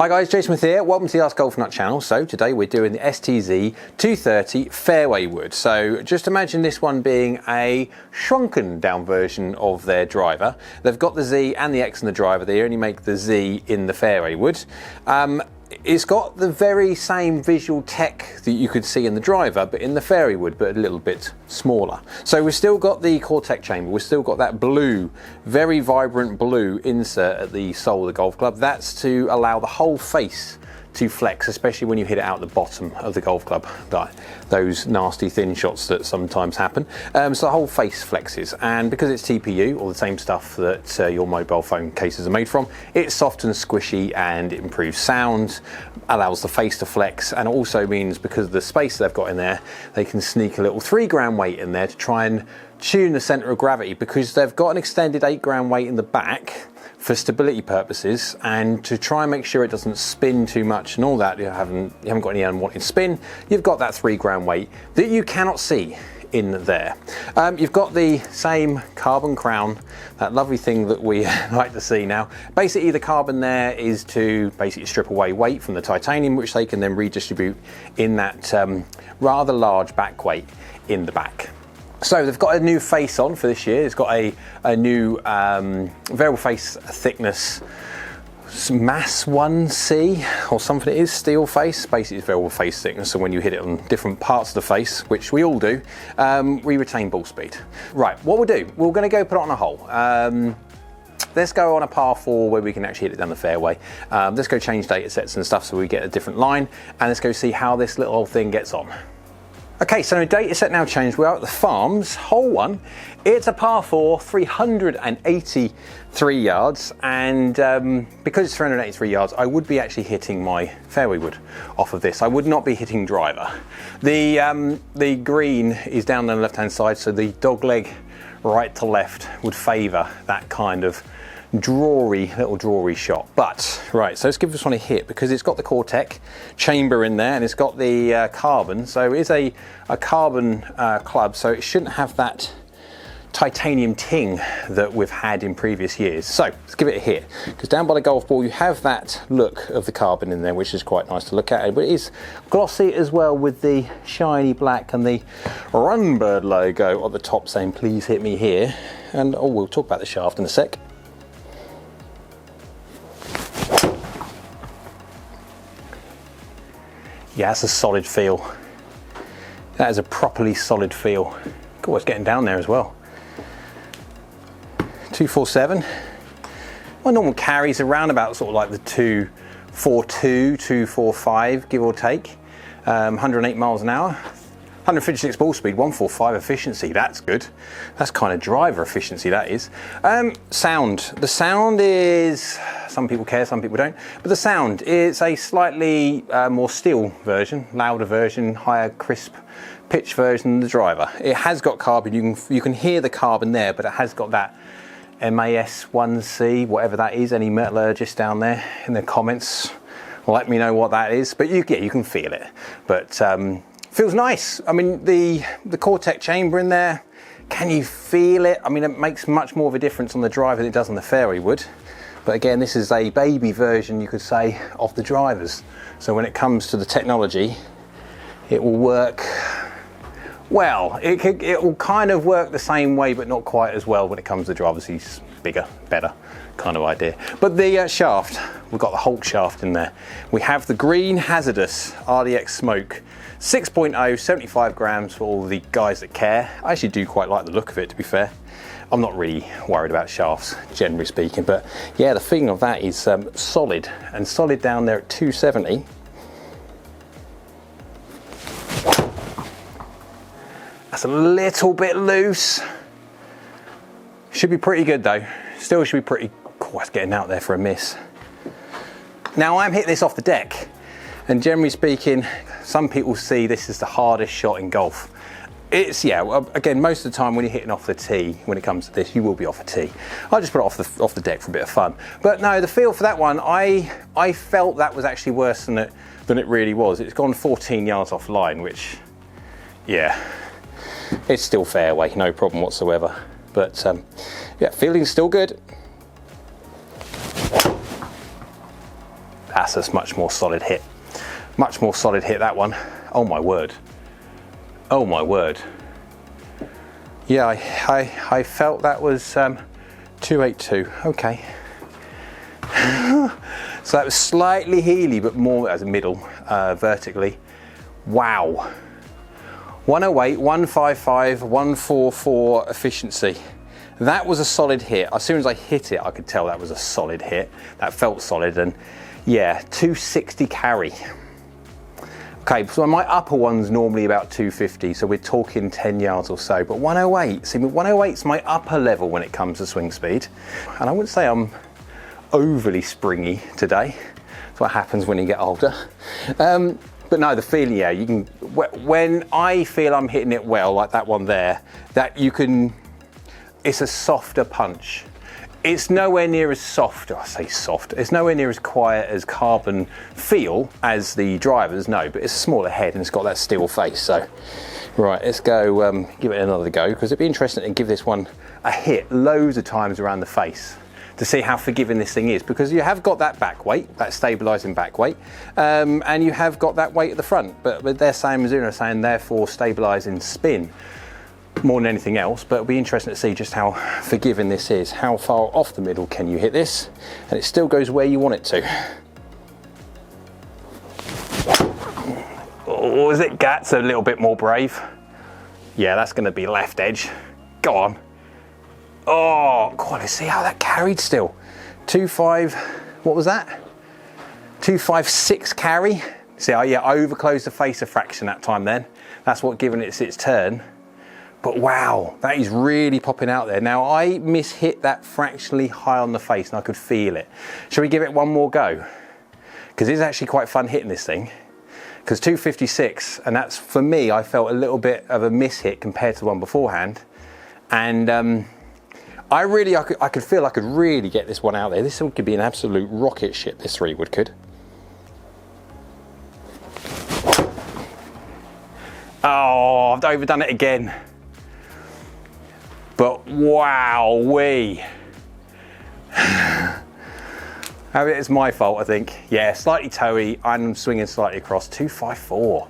Hi guys, Jason Smith here. Welcome to the AskGolfNut channel. So today we're doing the STZ230 Fairway wood. So just imagine this one being a shrunken down version of their driver. They've got the Z and the X in the driver. They only make the Z in the Fairway wood. It's got the very same visual tech that you could see in the driver, but in the Fairway wood, but a little bit smaller. So we've still got the CORTECH chamber, we've still got that blue, very vibrant blue insert at the sole of the golf club. That's to allow the whole face to flex, especially when you hit it out the bottom of the golf club, like those nasty thin shots that sometimes happen. So the whole face flexes, and because it's TPU, or the same stuff that your mobile phone cases are made from, it's soft and squishy and it improves sound, allows the face to flex, and also means because of the space they've got in there, they can sneak a little 3 gram weight in there to try and tune the center of gravity, because they've got an extended 8 gram weight in the back for stability purposes, and to try and make sure it doesn't spin too much and all that, you haven't got any unwanted spin. You've got that 3 gram weight that you cannot see in there. You've got the same carbon crown, that lovely thing that we like to see now. Basically the carbon there is to basically strip away weight from the titanium, which they can then redistribute in that rather large back weight in the back. So they've got a new face on for this year. It's got a new variable face thickness mass 1C or something. It is steel face. Basically it's variable face thickness, so when you hit it on different parts of the face, which we all do, we retain ball speed. Right, what we'll do, we're going to go put it on a hole. Let's go on a par 4 where we can actually hit it down the fairway. Let's go change data sets and stuff so we get a different line, and let's go see how this little old thing gets on. Okay, so data set now changed. We're out at the Farms, hole 1. It's a par 4, 383 yards, and because it's 383 yards, I would be actually hitting my fairway wood off of this. I would not be hitting driver. The green is down on the left-hand side, so the dog leg right to left would favour that kind of little drawy shot. But right, so let's give this one a hit, because it's got the CORTECH chamber in there and it's got the carbon, so it is a carbon club, so it shouldn't have that titanium ting that we've had in previous years. So let's give it a hit, because down by the golf ball you have that look of the carbon in there, which is quite nice to look at, but it is glossy as well with the shiny black and the Runbird logo at the top saying please hit me here. And oh, we'll talk about the shaft in a sec. Yeah, that's a solid feel. That is a properly solid feel. Cool, it's getting down there as well. 247. My normal carries around about sort of like the 242, 245, give or take. 108 miles an hour. 156 ball speed, 145 efficiency, that's good. That's kind of driver efficiency, that is. Sound. The sound is, some people care, some people don't, but the sound is a slightly more steel version, louder version, higher crisp pitch version than the driver. It has got carbon, you can hear the carbon there, but it has got that MAS 1C, whatever that is. Any metallurgists down there in the comments, let me know what that is, but you can feel it. But feels nice. I mean, the CORTECH chamber in there, can you feel it? I mean, it makes much more of a difference on the driver than it does on the fairway wood. But again, this is a baby version, you could say, of the drivers. So when it comes to the technology, it will work well. It will kind of work the same way, but not quite as well when it comes to drivers. He's bigger, better kind of idea. But the shaft, we've got the Hulk shaft in there. We have the green hazardous RDX smoke. 6.0, 75 grams for all the guys that care. I actually do quite like the look of it, to be fair. I'm not really worried about shafts, generally speaking, but yeah, the feeling of that is solid, and solid down there at 270. That's a little bit loose. Should be pretty good though. Still should be pretty, oh, it's getting out there for a miss. Now I'm hitting this off the deck, and generally speaking, some people see this as the hardest shot in golf. It's, yeah, well, again, most of the time when you're hitting off the tee, when it comes to this, you will be off a tee. I just put it off the deck for a bit of fun. But no, the feel for that one, I felt that was actually worse than it really was. It's gone 14 yards offline, which, yeah, it's still fairway, no problem whatsoever. But yeah, feeling's still good. That's a much more solid hit. Much more solid hit, that one. Oh my word. Oh my word. Yeah, I felt that was 282. Okay. So that was slightly heely, but more as a middle, vertically. Wow. 108, 155, 144 efficiency. That was a solid hit. As soon as I hit it, I could tell that was a solid hit. That felt solid, and yeah, 260 carry. Okay, so my upper one's normally about 250, so we're talking 10 yards or so, but 108, see, 108's my upper level when it comes to swing speed. And I wouldn't say I'm overly springy today. That's what happens when you get older. But no, the feeling, yeah, you can, when I feel I'm hitting it well, like that one there, that you can, it's a softer punch. It's nowhere near as soft, I say soft, it's nowhere near as quiet as carbon feel as the drivers, no, but it's a smaller head and it's got that steel face. So, right, let's go give it another go, because it'd be interesting to give this one a hit loads of times around the face to see how forgiving this thing is, because you have got that back weight, that stabilising back weight, and you have got that weight at the front, but they're saying, Mizuno saying, therefore stabilising spin more than anything else. But it'll be interesting to see just how forgiving this is. How far off the middle can you hit this and it still goes where you want it to. Oh, is it Gats a little bit more brave? Yeah, that's going to be left edge. Go on. Oh, God, let's see how that carried still. 2.5, what was that? 256 carry. See, yeah, I overclosed the face a fraction that time then. That's what given it its turn. But wow, that is really popping out there. Now, I mishit that fractionally high on the face and I could feel it. Shall we give it one more go? Because it's actually quite fun hitting this thing. Because 256, and that's, for me, I felt a little bit of a mishit compared to the one beforehand. And I could feel I could really get this one out there. This one could be an absolute rocket ship, this 3-wood could. Oh, I've overdone it again. But wowee. It's my fault, I think. Yeah, slightly toey, I'm swinging slightly across, 254.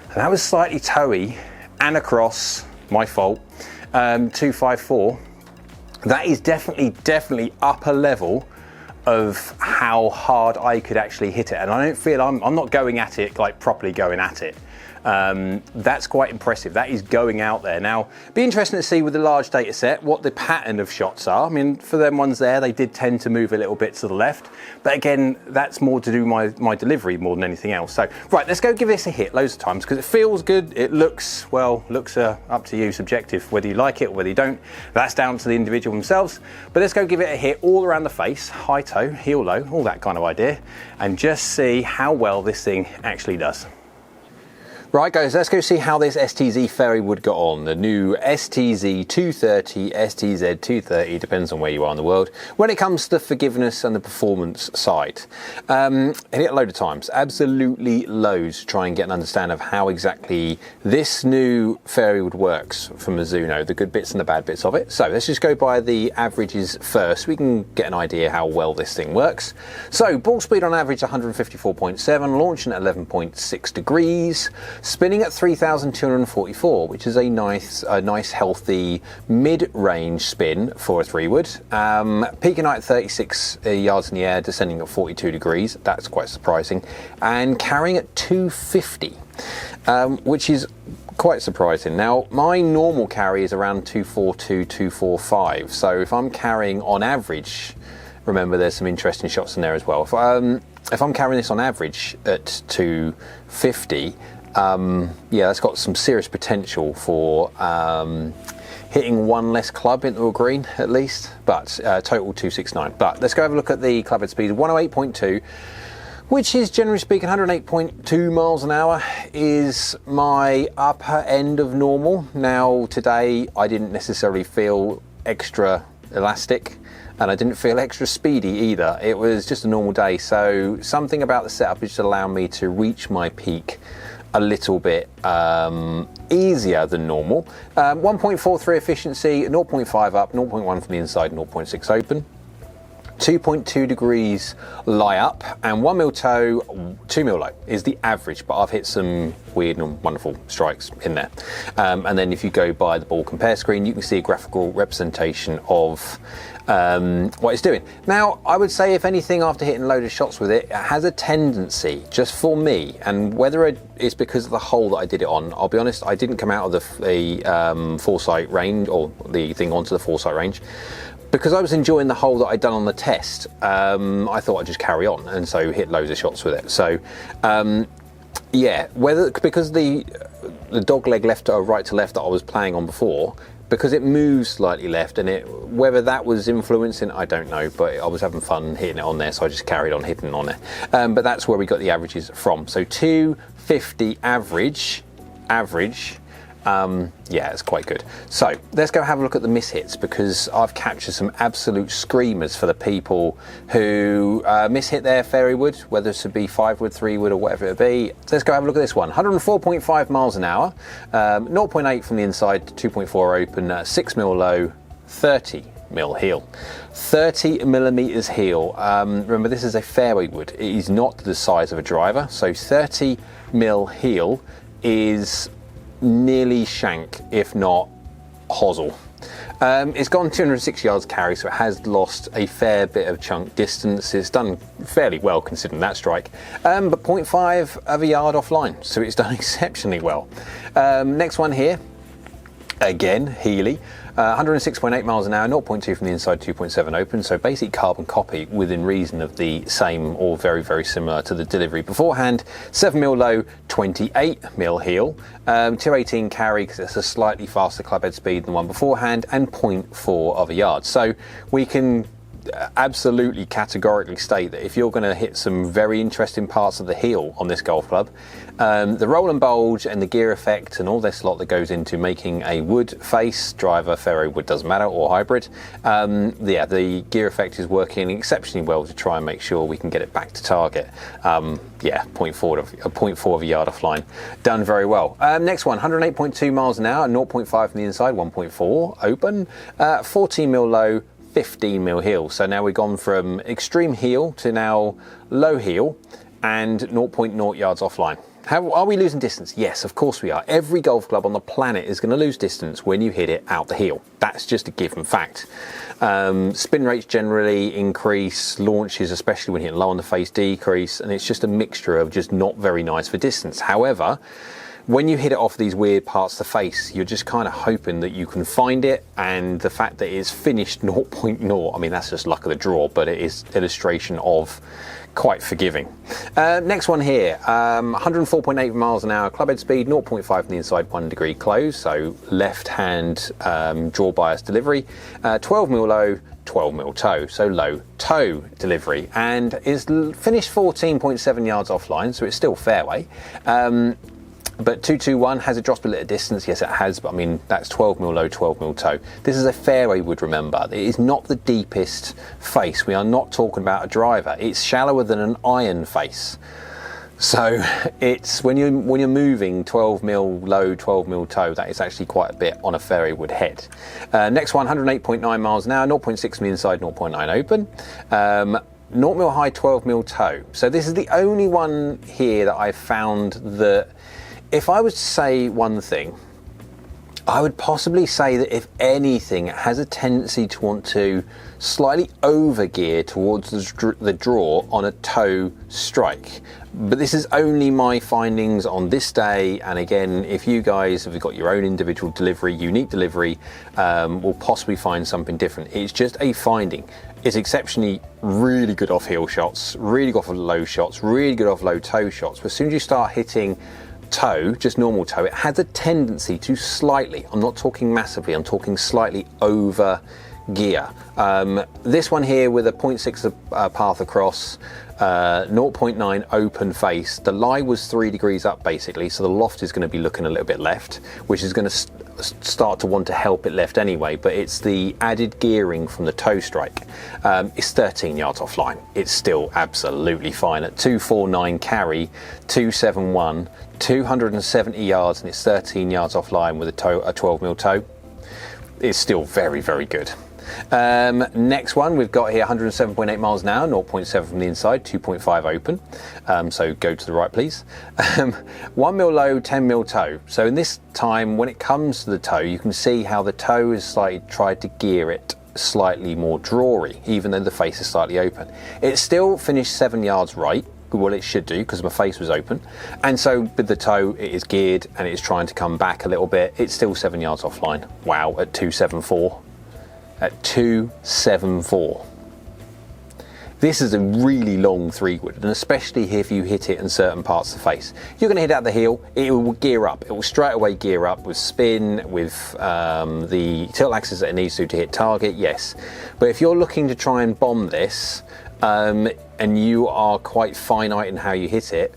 And that was slightly toey and across, my fault, 254. That is definitely upper level of how hard I could actually hit it. And I don't feel, I'm not going at it, like properly going at it. That's quite impressive. That is going out there. Now, be interesting to see with the large data set what the pattern of shots are. I mean, for them ones there, they did tend to move a little bit to the left. But again, that's more to do with my delivery more than anything else. So, right, let's go give this a hit loads of times because it feels good. It looks, well, looks up to you, subjective, whether you like it or whether you don't. That's down to the individual themselves. But let's go give it a hit all around the face, high toe, heel low, all that kind of idea, and just see how well this thing actually does. Right guys, let's go see how this STZ Fairway wood got on. The new STZ230, STZ230, depends on where you are in the world, when it comes to the forgiveness and the performance side. I hit it a load of times, absolutely loads, to try and get an understanding of how exactly this new Fairway wood works from Mizuno, the good bits and the bad bits of it. So let's just go by the averages first. We can get an idea how well this thing works. So ball speed on average 154.7, launching at 11.6 degrees. Spinning at 3,244, which is a nice healthy mid-range spin for a 3-wood. Peaking height at 36 yards in the air, descending at 42 degrees. That's quite surprising. And carrying at 250, which is quite surprising. Now, my normal carry is around 242, 245. So if I'm carrying on average, remember there's some interesting shots in there as well. If I'm carrying this on average at 250, yeah, that's got some serious potential for hitting one less club into a green at least, but total 269. But let's go have a look at the clubhead speed. 108.2, which is generally speaking 108.2 miles an hour is my upper end of normal. Now today I didn't necessarily feel extra elastic and I didn't feel extra speedy either. It was just a normal day, so something about the setup is just allowing me to reach my peak a little bit easier than normal. 1.43 efficiency, 0.5 up, 0.1 from the inside, 0.6 open. 2.2 degrees lie up, and 1 mil toe, 2 mil low is the average, but I've hit some weird and wonderful strikes in there. And then if you go by the ball compare screen, you can see a graphical representation of what it's doing. Now, I would say, if anything, after hitting a load of shots with it, it has a tendency, just for me, and whether it's because of the hole that I did it on, I'll be honest, I didn't come out of the Foresight range, or the thing onto the Foresight range, because I was enjoying the hole that I'd done on the test. I thought I'd just carry on, and so hit loads of shots with it. So yeah, because the dog leg left or right to left that I was playing on before, because it moves slightly left, and whether that was influencing, I don't know, but I was having fun hitting it on there, so I just carried on hitting on there. But that's where we got the averages from. So 250 average. Yeah, it's quite good. So let's go have a look at the mishits, because I've captured some absolute screamers for the people who mishit their fairway wood, whether it be 5 wood, 3 wood, or whatever it be. So let's go have a look at this one. 104.5 miles an hour, 0.8 from the inside, 2.4 open, 6 mil low, 30 mil heel. 30 millimeters heel. Remember, this is a fairway wood. It is not the size of a driver, so 30 mil heel is nearly shank, if not hosel. It's gone 206 yards carry, so it has lost a fair bit of chunk distance. It's done fairly well considering that strike, but 0.5 of a yard offline, so it's done exceptionally well. Next one here, again Healy, 106.8 miles an hour, 0.2 from the inside, 2.7 open, so basic carbon copy within reason of the same or very, very similar to the delivery beforehand. 7 mil low, 28 mil heel, 218 carry because it's a slightly faster club head speed than one beforehand, and 0.4 of a yard. So we can absolutely categorically state that if you're going to hit some very interesting parts of the heel on this golf club, the roll and bulge and the gear effect and all this lot that goes into making a wood face, driver, fairway wood, doesn't matter, or hybrid, yeah, the gear effect is working exceptionally well to try and make sure we can get it back to target. Yeah, 0.4 of a yard offline, done very well. Next one, 108.2 miles an hour, 0.5 from the inside, 1.4 open, 14 mil low, 15 mil heel. So now we've gone from extreme heel to now low heel and 0.0 yards offline. How are we losing distance? Yes, of course we are. Every golf club on the planet is going to lose distance when you hit it out the heel. That's just a given fact. Spin rates generally increase, launches, especially when hitting low on the face, decrease, and it's just a mixture of just not very nice for distance. However, when you hit it off these weird parts of the face, you're just kind of hoping that you can find it, and the fact that it's finished 0.0, I mean, that's just luck of the draw, but it is illustration of quite forgiving. Next one here, 104.8 miles an hour, club head speed, 0.5 from the inside, 1 degree close, so left hand draw bias delivery, 12 mil low, 12 mil toe, so low toe delivery, and is finished 14.7 yards offline, so it's still fairway. But 221 has it dropped a little distance? Yes, it has, but I mean, that's 12 mil low, 12 mil toe. This is a fairway wood, remember. It is not the deepest face. We are not talking about a driver. It's shallower than an iron face. So it's when you're moving 12 mil low, 12 mil toe, that is actually quite a bit on a fairway wood head. Next one, 108.9 miles an hour, 0.6 from the inside, 0.9 open. 0 mil high, 12 mil toe. So this is the only one here that I've found that, if I was to say one thing, I would possibly say that if anything, it has a tendency to want to slightly overgear towards the draw on a toe strike. But this is only my findings on this day, and again, if you guys have got your own individual delivery, unique delivery, will possibly find something different. It's just a finding. It's exceptionally really good off heel shots, really good off low shots, really good off low toe shots. But as soon as you start hitting toe, just normal toe, it has a tendency to slightly, I'm not talking massively, I'm talking slightly over gear. This one here with a 0.6 path across, 0.9 open face, the lie was 3 degrees up basically, so the loft is going to be looking a little bit left, which is going to start to want to help it left anyway, but it's the added gearing from the toe strike. It's 13 yards offline. It's still absolutely fine at 249 carry, 271, 270 yards, and it's 13 yards offline with a 12 mil toe. It's still very, very good. Next one we've got here 107.8 miles an hour, 0.7 from the inside, 2.5 open. So go to the right, please. 1 mil low, 10 mil toe. So in this time, when it comes to the toe, you can see how the toe has slightly tried to gear it slightly more drawy, even though the face is slightly open. It still finished 7 yards right. Well, it should do, because my face was open, and so with the toe it is geared and it's trying to come back a little bit. It's still 7 yards offline. Wow, at 274. At 274. This is a really long 3-wood, and especially if you hit it in certain parts of the face. You're going to hit out the heel, it will gear up. It will straight away gear up with spin, with the tilt axis that it needs to hit target, yes. But if you're looking to try and bomb this, and you are quite finite in how you hit it,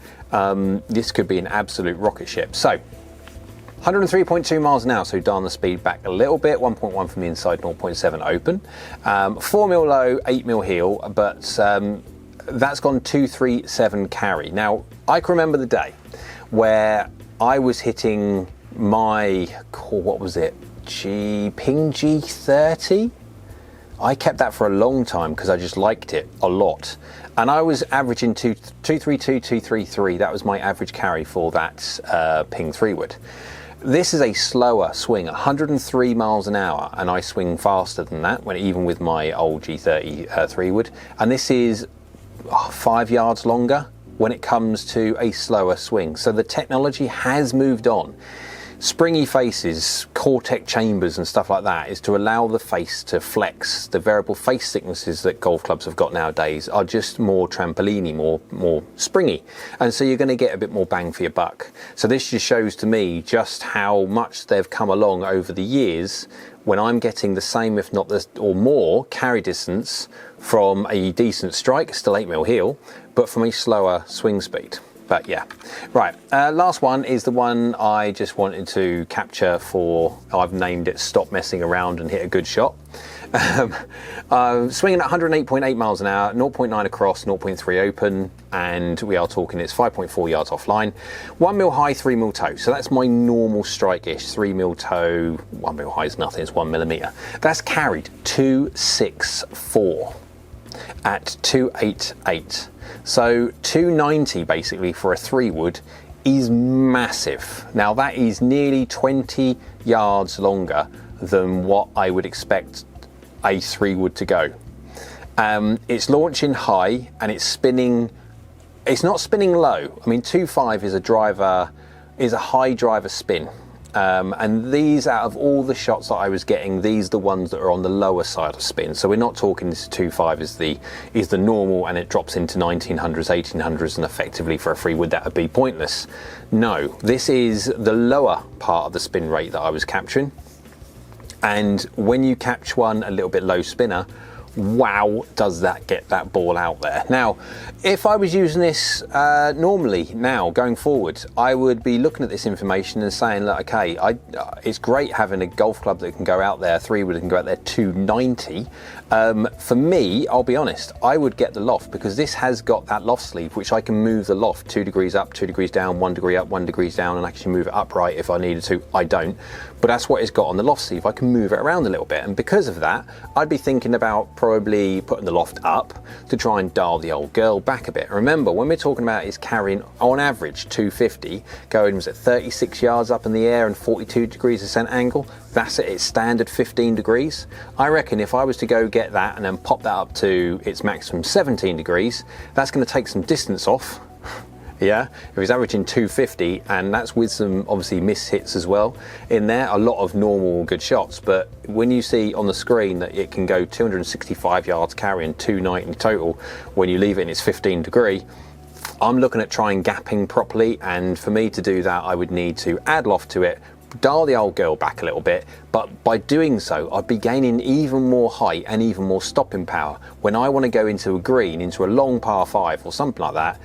this could be an absolute rocket ship. So 103.2 miles an hour, so down the speed back a little bit, 1.1 from the inside, 0.7 open. 4 mil low, 8 mil heel, but that's gone 237 carry. Now, I can remember the day where I was hitting my, what was it, Ping G30? I kept that for a long time because I just liked it a lot. And I was averaging 232, 233. That was my average carry for that Ping 3-wood. This is a slower swing, 103 miles an hour, and I swing faster than that, even with my old G30 3-wood. And this is 5 yards longer when it comes to a slower swing. So the technology has moved on. Springy faces, CORTECH chambers and stuff like that is to allow the face to flex. The variable face thicknesses that golf clubs have got nowadays are just more trampoliny, more springy. And so you're going to get a bit more bang for your buck. So this just shows to me just how much they've come along over the years when I'm getting the same, if not or more, carry distance from a decent strike, still 8 mil heel, but from a slower swing speed. But yeah, right, last one is the one I just wanted to capture for, I've named it Stop Messing Around and Hit a Good Shot. Swinging at 108.8 miles an hour, 0.9 across, 0.3 open, and we are talking it's 5.4 yards offline. 1 mil high, 3 mil toe. So that's my normal strike-ish. 3 mil toe, 1 mil high is nothing, it's 1 millimeter. That's carried 264 at 288. So 290 basically for a 3-wood is massive. Now that is nearly 20 yards longer than what I would expect a 3-wood to go. It's launching high and it's spinning. It's not spinning low. I mean, 2.5 is a high driver spin. And these, out of all the shots that I was getting, these are the ones that are on the lower side of spin. So we're not talking this 2.5 is the normal and it drops into 1900s, 1800s, and effectively for a 3-wood that would be pointless. No, this is the lower part of the spin rate that I was capturing. And when you catch one a little bit low spinner, wow, does that get that ball out there. Now, if I was using this normally now going forward, I would be looking at this information and saying, look, okay, it's great having a golf club that can go out there, 3-wood that can go out there 290. For me, I'll be honest, I would get the loft because this has got that loft sleeve, which I can move the loft 2 degrees up, 2 degrees down, 1 degree up, 1 degree down, and actually move it upright if I needed to. I don't, but that's what it's got on the loft sleeve. I can move it around a little bit, and because of that, I'd be thinking about probably putting the loft up to try and dial the old girl back a bit. Remember, when we're talking about is carrying on average 250, going was at 36 yards up in the air and 42 degrees ascent angle, that's at its standard 15 degrees. I reckon if I was to go get that and then pop that up to its maximum 17 degrees, that's going to take some distance off. Yeah, if it's averaging 250, and that's with some obviously miss hits as well in there, a lot of normal good shots. But when you see on the screen that it can go 265 yards carrying 290 total when you leave it in its 15 degree, I'm looking at trying gapping properly, and for me to do that I would need to add loft to it, dial the old girl back a little bit, but by doing so I'd be gaining even more height and even more stopping power when I want to go into a green, into a long par 5 or something like that.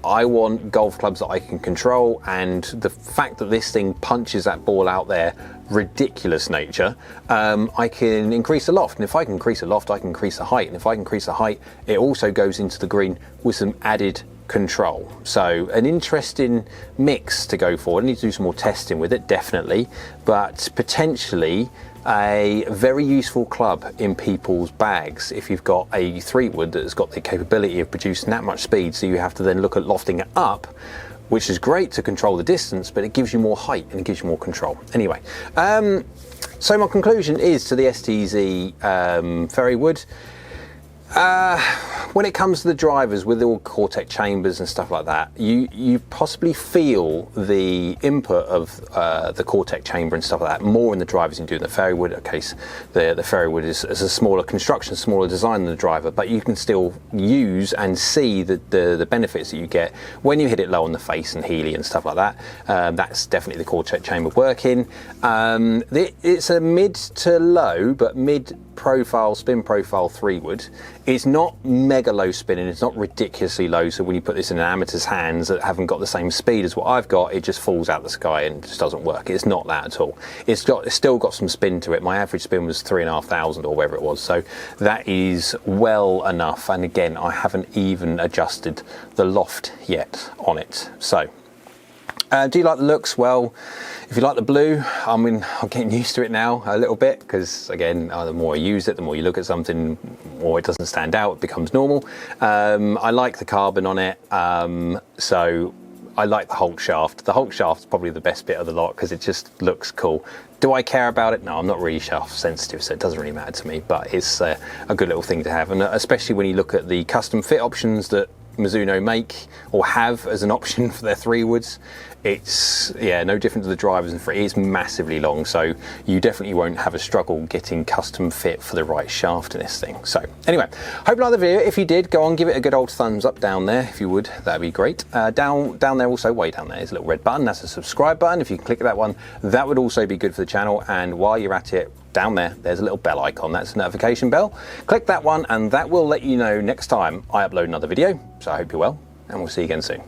I want golf clubs that I can control, and the fact that this thing punches that ball out there ridiculous nature, I can increase the loft, and if I can increase the loft I can increase the height, and if I can increase the height it also goes into the green with some added control. So an interesting mix to go forward. I need to do some more testing with it, definitely, but potentially a very useful club in people's bags if you've got a 3-wood that has got the capability of producing that much speed, so you have to then look at lofting it up, which is great to control the distance, but it gives you more height and it gives you more control. Anyway, so my conclusion is to the STZ Fairway wood. When it comes to the drivers with all CORTECH chambers and stuff like that, you possibly feel the input of the CORTECH chamber and stuff like that more in the drivers than you do in the Fairway wood. Okay, the Fairway wood is a smaller construction, smaller design than the driver, but you can still use and see the benefits that you get when you hit it low on the face and heely and stuff like that. That's definitely the CORTECH chamber working. It's a mid to low, but mid profile, spin profile 3-wood. It's not mega low spinning, it's not ridiculously low, so when you put this in an amateur's hands that haven't got the same speed as what I've got, it just falls out the sky and just doesn't work. It's not that at all. It's still got some spin to it. My average spin was 3,500 or whatever it was, so that is well enough. And again, I haven't even adjusted the loft yet on it. So do you like the looks? Well, if you like the blue, I mean, I'm getting used to it now a little bit, because again, the more I use it, the more you look at something, the more it doesn't stand out, it becomes normal. I like the carbon on it, so I like the Hulk shaft. The Hulk shaft is probably the best bit of the lot because it just looks cool. Do I care about it? No, I'm not really shaft sensitive, so it doesn't really matter to me, but it's a good little thing to have. And especially when you look at the custom fit options that Mizuno make or have as an option for their 3-woods, it's no different to the drivers, and it's massively long, so you definitely won't have a struggle getting custom fit for the right shaft in this thing. So anyway, hope you liked the video. If you did, go on, give it a good old thumbs up down there if you would, that'd be great. Down there also, way down there is a little red button, that's a subscribe button. If you can click that one, that would also be good for the channel. And while you're at it, down there's a little bell icon, that's a notification bell. Click that one and that will let you know next time I upload another video. So I hope you're well, and we'll see you again soon.